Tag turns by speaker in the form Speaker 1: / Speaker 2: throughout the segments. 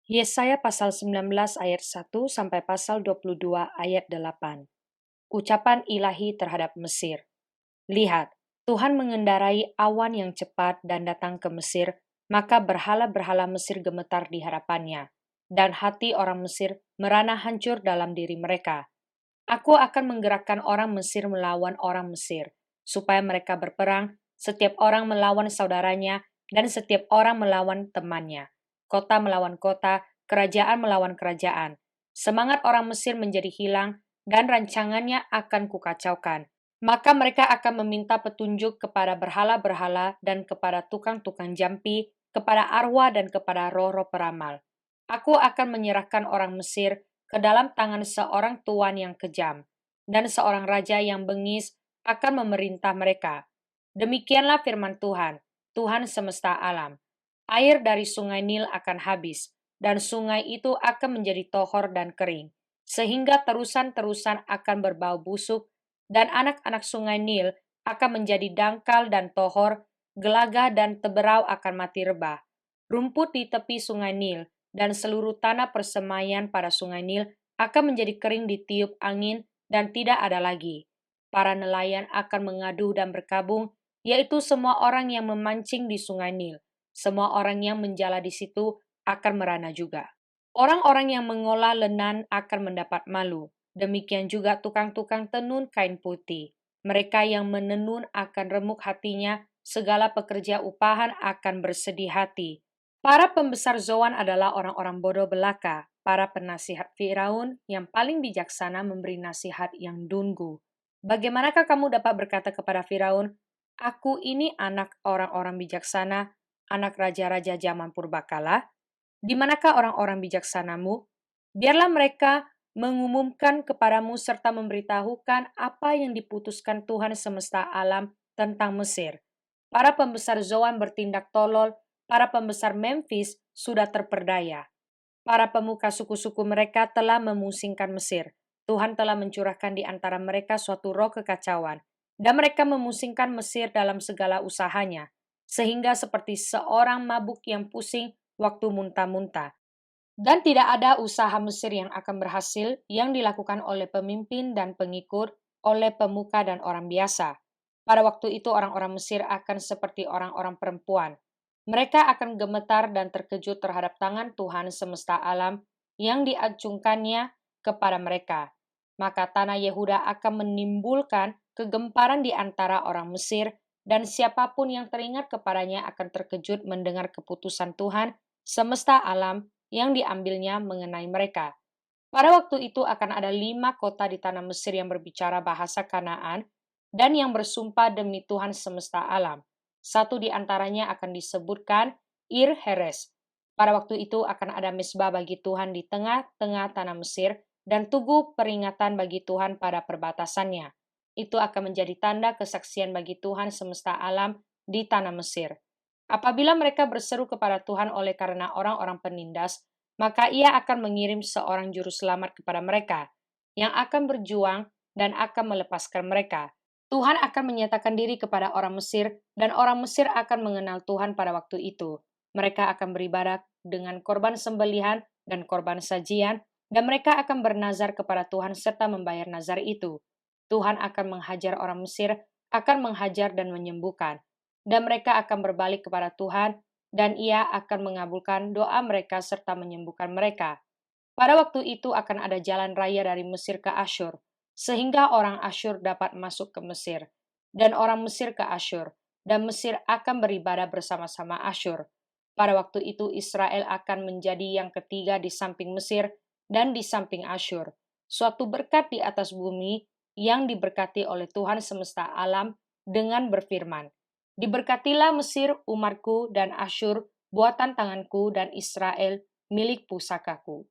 Speaker 1: Yesaya pasal 19 ayat 1 sampai pasal 22 ayat 8. Ucapan ilahi terhadap Mesir. Lihat, Tuhan mengendarai awan yang cepat dan datang ke Mesir, maka berhala-berhala Mesir gemetar di hadapannya, dan hati orang Mesir merana hancur dalam diri mereka. Aku akan menggerakkan orang Mesir melawan orang Mesir, supaya mereka berperang, setiap orang melawan saudaranya, dan setiap orang melawan temannya. Kota melawan kota, kerajaan melawan kerajaan. Semangat orang Mesir menjadi hilang, dan rancangannya akan kukacaukan. Maka mereka akan meminta petunjuk kepada berhala-berhala dan kepada tukang-tukang jampi, kepada arwah dan kepada roh-roh peramal. Aku akan menyerahkan orang Mesir ke dalam tangan seorang tuan yang kejam, dan seorang raja yang bengis akan memerintah mereka. Demikianlah firman Tuhan, Tuhan semesta alam. Air dari sungai Nil akan habis, dan sungai itu akan menjadi tohor dan kering, sehingga terusan-terusan akan berbau busuk, dan anak-anak sungai Nil akan menjadi dangkal dan tohor, gelagah dan teberau akan mati rebah. Rumput di tepi sungai Nil dan seluruh tanah persemaian pada sungai Nil akan menjadi kering ditiup angin dan tidak ada lagi. Para nelayan akan mengadu dan berkabung, yaitu semua orang yang memancing di sungai Nil. Semua orang yang menjala di situ akan merana juga. Orang-orang yang mengolah lenan akan mendapat malu. Demikian juga tukang-tukang tenun kain putih. Mereka yang menenun akan remuk hatinya, segala pekerja upahan akan bersedih hati. Para pembesar Zoan adalah orang-orang bodoh belaka. Para penasihat Firaun yang paling bijaksana memberi nasihat yang dunggu. Bagaimanakah kamu dapat berkata kepada Firaun, "Aku ini anak orang-orang bijaksana, anak raja-raja zaman purbakala"? Di manakah orang-orang bijaksanamu? Biarlah mereka mengumumkan kepadamu serta memberitahukan apa yang diputuskan Tuhan semesta alam tentang Mesir. Para pembesar Zoan bertindak tolol, para pembesar Memphis sudah terperdaya. Para pemuka suku-suku mereka telah memusingkan Mesir. Tuhan telah mencurahkan di antara mereka suatu roh kekacauan, dan mereka memusingkan Mesir dalam segala usahanya, sehingga seperti seorang mabuk yang pusing waktu muntah-muntah. Dan tidak ada usaha Mesir yang akan berhasil yang dilakukan oleh pemimpin dan pengikut, oleh pemuka dan orang biasa. Pada waktu itu orang-orang Mesir akan seperti orang-orang perempuan. Mereka akan gemetar dan terkejut terhadap tangan Tuhan semesta alam yang diacungkannya kepada mereka. Maka tanah Yehuda akan menimbulkan kegemparan di antara orang Mesir, dan siapapun yang teringat kepadanya akan terkejut mendengar keputusan Tuhan semesta alam yang diambilnya mengenai mereka. Pada waktu itu akan ada 5 kota di tanah Mesir yang berbicara bahasa Kanaan dan yang bersumpah demi Tuhan semesta alam. Satu di antaranya akan disebutkan Ir Heres. Pada waktu itu akan ada mesbah bagi Tuhan di tengah-tengah tanah Mesir dan tugu peringatan bagi Tuhan pada perbatasannya. Itu akan menjadi tanda kesaksian bagi Tuhan semesta alam di tanah Mesir. Apabila mereka berseru kepada Tuhan oleh karena orang-orang penindas, maka Ia akan mengirim seorang juru selamat kepada mereka, yang akan berjuang dan akan melepaskan mereka. Tuhan akan menyatakan diri kepada orang Mesir, dan orang Mesir akan mengenal Tuhan pada waktu itu. Mereka akan beribadah dengan korban sembelihan dan korban sajian, dan mereka akan bernazar kepada Tuhan serta membayar nazar itu. Tuhan akan menghajar orang Mesir, akan menghajar dan menyembuhkan, dan mereka akan berbalik kepada Tuhan, dan Ia akan mengabulkan doa mereka serta menyembuhkan mereka. Pada waktu itu akan ada jalan raya dari Mesir ke Asyur, sehingga orang Asyur dapat masuk ke Mesir, dan orang Mesir ke Asyur, dan Mesir akan beribadah bersama-sama Asyur. Pada waktu itu Israel akan menjadi yang ketiga di samping Mesir dan di samping Asyur, suatu berkat di atas bumi yang diberkati oleh Tuhan semesta alam dengan berfirman, "Diberkatilah Mesir umatku dan Asyur buatan tanganku dan Israel milik pusakaku."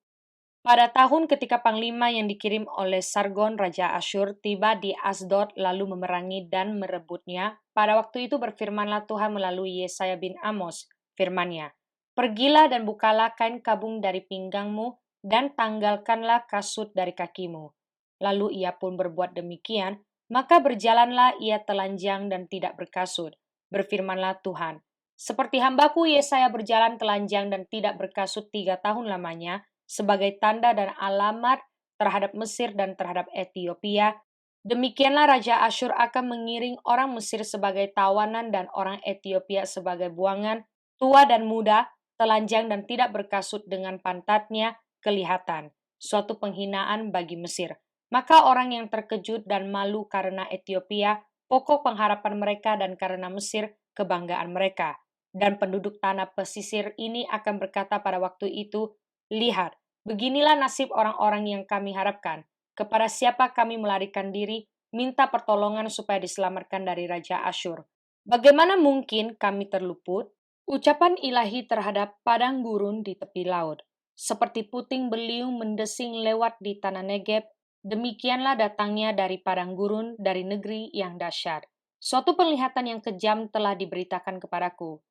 Speaker 1: Pada tahun ketika panglima yang dikirim oleh Sargon Raja Asyur tiba di Asdod lalu memerangi dan merebutnya, pada waktu itu berfirmanlah Tuhan melalui Yesaya bin Amos, firman-Nya, "Pergilah dan bukalah kain kabung dari pinggangmu dan tanggalkanlah kasut dari kakimu." Lalu ia pun berbuat demikian, maka berjalanlah ia telanjang dan tidak berkasut. Berfirmanlah Tuhan, Seperti hambaku Yesaya berjalan telanjang dan tidak berkasut 3 tahun lamanya, sebagai tanda dan alamat terhadap Mesir dan terhadap Ethiopia, demikianlah Raja Asyur akan mengiring orang Mesir sebagai tawanan dan orang Ethiopia sebagai buangan, tua dan muda, telanjang dan tidak berkasut dengan pantatnya kelihatan, suatu penghinaan bagi Mesir. Maka orang yang terkejut dan malu karena Ethiopia, pokok pengharapan mereka, dan karena Mesir, kebanggaan mereka. Dan penduduk tanah pesisir ini akan berkata pada waktu itu, lihat, beginilah nasib orang-orang yang kami harapkan. Kepada siapa kami melarikan diri, minta pertolongan supaya diselamatkan dari Raja Asyur. Bagaimana mungkin kami terluput? Ucapan ilahi terhadap padang gurun di tepi laut. Seperti puting beliung mendesing lewat di tanah Negeb, demikianlah datangnya dari padang gurun dari negeri yang dahsyat. Suatu penglihatan yang kejam telah diberitakan kepadaku.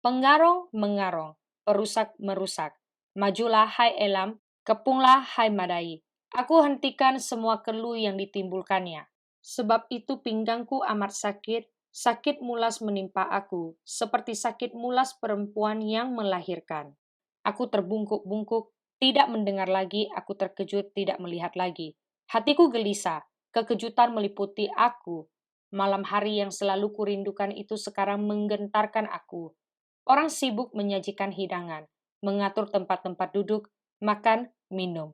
Speaker 1: Pengarong mengarong, perusak merusak. Majulah hai Elam, kepunglah hai Madai. Aku hentikan semua keluh yang ditimbulkannya. Sebab itu pinggangku amat sakit, sakit mulas menimpa aku, seperti sakit mulas perempuan yang melahirkan. Aku terbungkuk-bungkuk, tidak mendengar lagi, aku terkejut, tidak melihat lagi. Hatiku gelisah, kekejutan meliputi aku. Malam hari yang selalu kurindukan itu sekarang menggentarkan aku. Orang sibuk menyajikan hidangan, mengatur tempat-tempat duduk, makan, minum.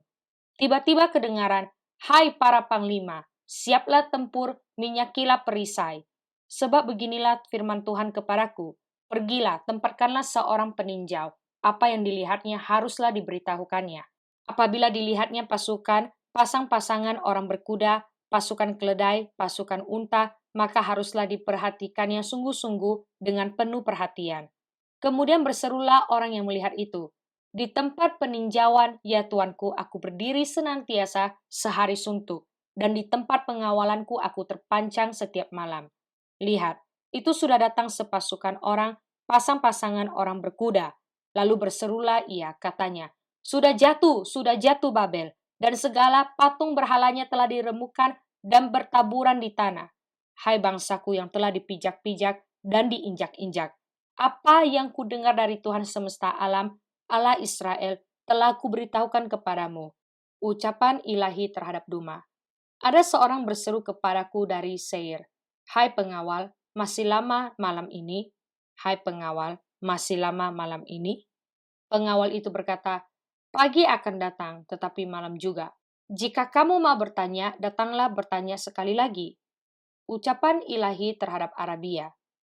Speaker 1: Tiba-tiba kedengaran, hai para panglima, siaplah tempur, minyakilah perisai. Sebab beginilah firman Tuhan kepadaku, pergilah, tempatkanlah seorang peninjau, apa yang dilihatnya haruslah diberitahukannya. Apabila dilihatnya pasukan, pasang-pasangan orang berkuda, pasukan keledai, pasukan unta, maka haruslah diperhatikannya sungguh-sungguh dengan penuh perhatian. Kemudian berserulah orang yang melihat itu, di tempat peninjauan, ya tuanku, aku berdiri senantiasa sehari suntuk, dan di tempat pengawalanku aku terpancang setiap malam. Lihat, itu sudah datang sepasukan orang, pasang-pasangan orang berkuda. Lalu berserulah ia, katanya, sudah jatuh Babel, dan segala patung berhalanya telah diremukkan dan bertaburan di tanah. Hai bangsaku yang telah dipijak-pijak dan diinjak-injak. Apa yang kudengar dari Tuhan semesta alam, Allah Israel, telah kuberitahukan kepadamu. Ucapan ilahi terhadap Duma. Ada seorang berseru kepadaku dari Seir. Hai pengawal, masih lama malam ini? Hai pengawal, masih lama malam ini? Pengawal itu berkata, pagi akan datang, tetapi malam juga. Jika kamu mau bertanya, datanglah bertanya sekali lagi. Ucapan ilahi terhadap Arabia.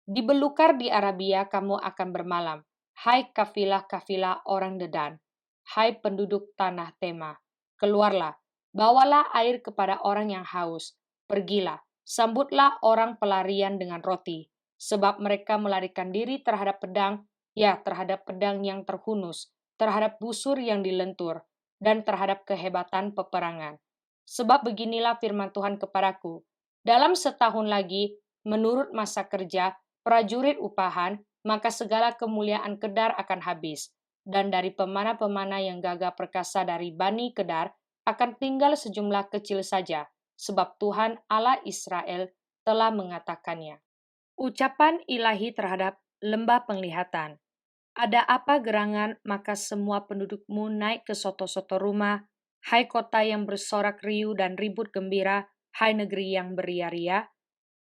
Speaker 1: Di belukar di Arabia kamu akan bermalam. Hai kafilah-kafilah orang Dedan. Hai penduduk tanah Tema. Keluarlah, bawalah air kepada orang yang haus. Pergilah, sambutlah orang pelarian dengan roti. Sebab mereka melarikan diri terhadap pedang, ya terhadap pedang yang terhunus, terhadap busur yang dilentur, dan terhadap kehebatan peperangan. Sebab beginilah firman Tuhan kepadaku, dalam setahun lagi, menurut masa kerja, prajurit upahan, maka segala kemuliaan Kedar akan habis. Dan dari pemana-pemana yang gagah perkasa dari Bani Kedar akan tinggal sejumlah kecil saja, sebab Tuhan Allah Israel telah mengatakannya. Ucapan ilahi terhadap lembah penglihatan. Ada apa gerangan, maka semua pendudukmu naik ke soto-soto rumah, hai kota yang bersorak riuh dan ribut gembira, hai negeri yang beria-ria.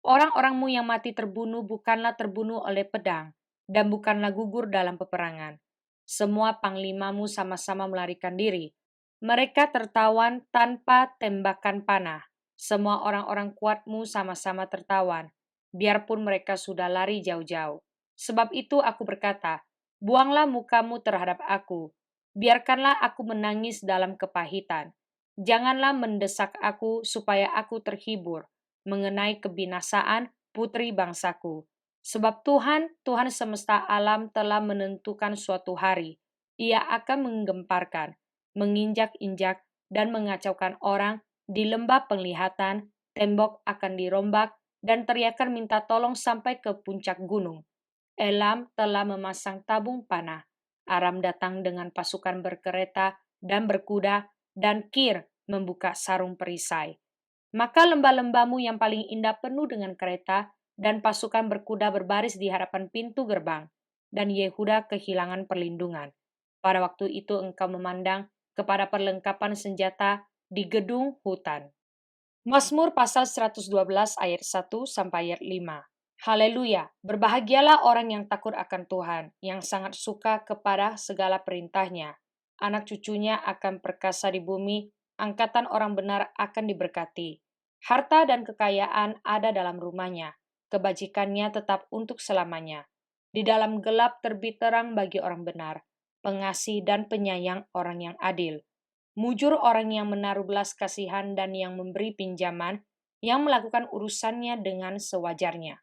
Speaker 1: Orang-orangmu yang mati terbunuh bukanlah terbunuh oleh pedang, dan bukanlah gugur dalam peperangan. Semua panglimamu sama-sama melarikan diri. Mereka tertawan tanpa tembakan panah. Semua orang-orang kuatmu sama-sama tertawan, biarpun mereka sudah lari jauh-jauh. Sebab itu aku berkata, buanglah mukamu terhadap aku. Biarkanlah aku menangis dalam kepahitan. Janganlah mendesak aku supaya aku terhibur mengenai kebinasaan putri bangsaku. Sebab Tuhan semesta alam telah menentukan suatu hari. Ia akan menggemparkan, menginjak-injak, dan mengacaukan orang di lembah penglihatan, tembok akan dirombak, dan teriakan minta tolong sampai ke puncak gunung. Elam telah memasang tabung panah. Aram datang dengan pasukan berkereta dan berkuda, dan Kir membuka sarung perisai. Maka lembah-lembahmu yang paling indah penuh dengan kereta, dan pasukan berkuda berbaris di hadapan pintu gerbang. dan Yehuda kehilangan perlindungan. Pada waktu itu engkau memandang kepada perlengkapan senjata di gedung hutan. Mazmur pasal 112 ayat 1 sampai ayat 5. Haleluya, berbahagialah orang yang takut akan Tuhan, yang sangat suka kepada segala perintahnya. Anak cucunya akan perkasa di bumi, angkatan orang benar akan diberkati. Harta dan kekayaan ada dalam rumahnya, kebajikannya tetap untuk selamanya. Di dalam gelap terbit terang bagi orang benar, pengasih dan penyayang orang yang adil. Mujur orang yang menaruh belas kasihan dan yang memberi pinjaman, yang melakukan urusannya dengan sewajarnya.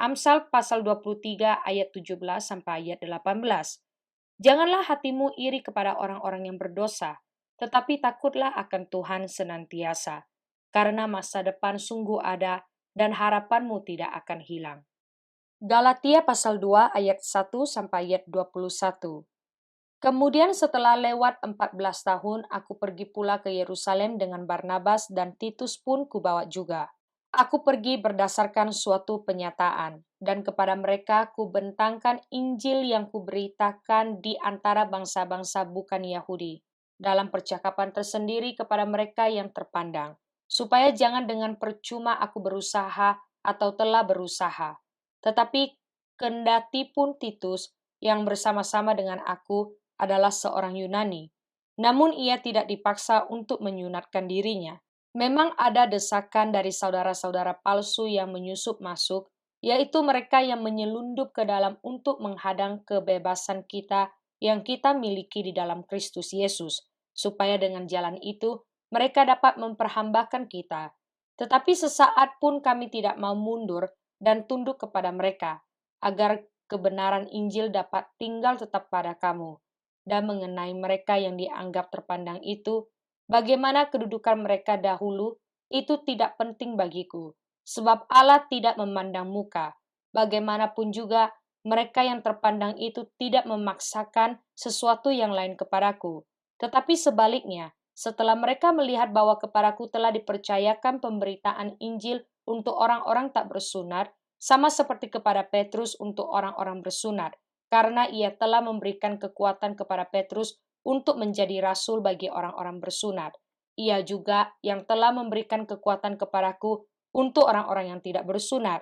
Speaker 1: Amsal pasal 23 ayat 17 sampai ayat 18. Janganlah hatimu iri kepada orang-orang yang berdosa, tetapi takutlah akan Tuhan senantiasa, karena masa depan sungguh ada dan harapanmu tidak akan hilang. Galatia pasal 2 ayat 1 sampai ayat 21. Kemudian setelah lewat 14 tahun, aku pergi pula ke Yerusalem dengan Barnabas dan Titus pun kubawa juga. Aku pergi berdasarkan suatu penyataan, dan kepada mereka kubentangkan Injil yang kuberitakan di antara bangsa-bangsa bukan Yahudi, dalam percakapan tersendiri kepada mereka yang terpandang, supaya jangan dengan percuma aku berusaha atau telah berusaha. Tetapi kendati pun Titus, yang bersama-sama dengan aku, adalah seorang Yunani, namun ia tidak dipaksa untuk menyunatkan dirinya. Memang ada desakan dari saudara-saudara palsu yang menyusup masuk, yaitu mereka yang menyelundup ke dalam untuk menghadang kebebasan kita yang kita miliki di dalam Kristus Yesus, supaya dengan jalan itu mereka dapat memperhambakan kita. Tetapi sesaat pun kami tidak mau mundur dan tunduk kepada mereka, agar kebenaran Injil dapat tinggal tetap pada kamu. Dan mengenai mereka yang dianggap terpandang itu, bagaimana kedudukan mereka dahulu, itu tidak penting bagiku, sebab Allah tidak memandang muka. Bagaimanapun juga, mereka yang terpandang itu tidak memaksakan sesuatu yang lain kepadaku. Tetapi sebaliknya, setelah mereka melihat bahwa kepadaku telah dipercayakan pemberitaan Injil untuk orang-orang tak bersunat, sama seperti kepada Petrus untuk orang-orang bersunat, karena ia telah memberikan kekuatan kepada Petrus untuk menjadi rasul bagi orang-orang bersunat. Ia juga yang telah memberikan kekuatan kepadaku untuk orang-orang yang tidak bersunat.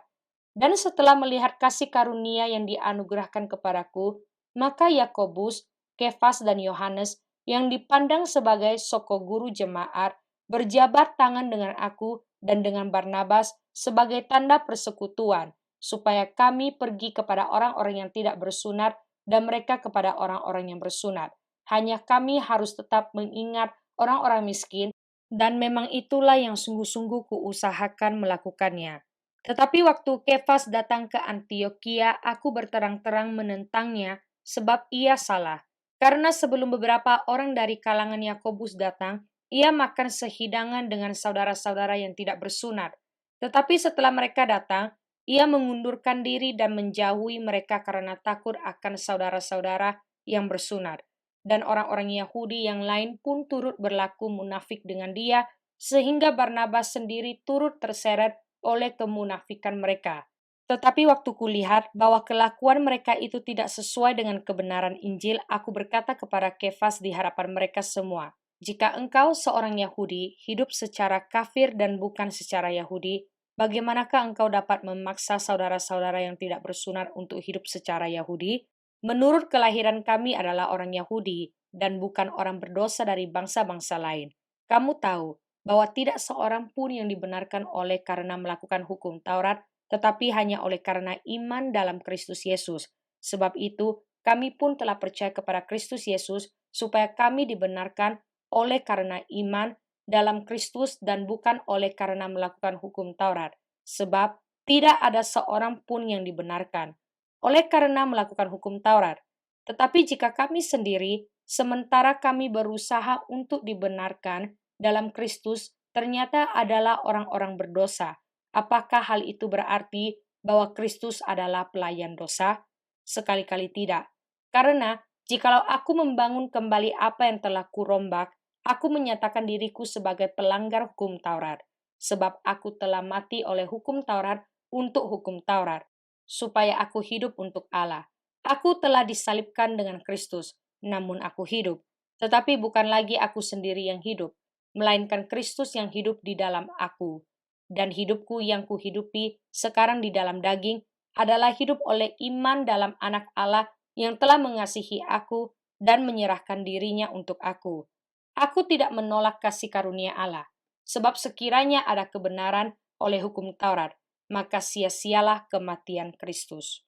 Speaker 1: Dan setelah melihat kasih karunia yang dianugerahkan kepadaku, maka Yakobus, Kefas, dan Yohanes yang dipandang sebagai soko guru jemaat berjabat tangan dengan aku dan dengan Barnabas sebagai tanda persekutuan, supaya kami pergi kepada orang-orang yang tidak bersunat dan mereka kepada orang-orang yang bersunat. Hanya kami harus tetap mengingat orang-orang miskin, dan memang itulah yang sungguh-sungguh kuusahakan melakukannya. Tetapi waktu Kefas datang ke Antioquia, aku berterang-terang menentangnya sebab ia salah. Karena sebelum beberapa orang dari kalangan Yakobus datang, ia makan sehidangan dengan saudara-saudara yang tidak bersunat. Tetapi setelah mereka datang, ia mengundurkan diri dan menjauhi mereka karena takut akan saudara-saudara yang bersunat. Dan orang-orang Yahudi yang lain pun turut berlaku munafik dengan dia, sehingga Barnabas sendiri turut terseret oleh kemunafikan mereka. Tetapi waktu kulihat bahwa kelakuan mereka itu tidak sesuai dengan kebenaran Injil, aku berkata kepada Kefas di hadapan mereka semua, jika engkau seorang Yahudi, hidup secara kafir dan bukan secara Yahudi, bagaimanakah engkau dapat memaksa saudara-saudara yang tidak bersunat untuk hidup secara Yahudi? Menurut kelahiran kami adalah orang Yahudi dan bukan orang berdosa dari bangsa-bangsa lain. Kamu tahu bahwa tidak seorang pun yang dibenarkan oleh karena melakukan hukum Taurat, tetapi hanya oleh karena iman dalam Kristus Yesus. Sebab itu, kami pun telah percaya kepada Kristus Yesus supaya kami dibenarkan oleh karena iman dalam Kristus dan bukan oleh karena melakukan hukum Taurat. Sebab tidak ada seorang pun yang dibenarkan oleh karena melakukan hukum Taurat. Tetapi jika kami sendiri, sementara kami berusaha untuk dibenarkan dalam Kristus, ternyata adalah orang-orang berdosa, apakah hal itu berarti bahwa Kristus adalah pelayan dosa? Sekali-kali tidak. Karena jikalau aku membangun kembali apa yang telah kurombak, aku menyatakan diriku sebagai pelanggar hukum Taurat, sebab aku telah mati oleh hukum Taurat untuk hukum Taurat, supaya aku hidup untuk Allah. Aku telah disalibkan dengan Kristus, namun aku hidup. Tetapi bukan lagi aku sendiri yang hidup, melainkan Kristus yang hidup di dalam aku. Dan hidupku yang kuhidupi sekarang di dalam daging adalah hidup oleh iman dalam Anak Allah yang telah mengasihi aku dan menyerahkan dirinya untuk aku. Aku tidak menolak kasih karunia Allah, sebab sekiranya ada kebenaran oleh hukum Taurat, maka sia-sialah kematian Kristus.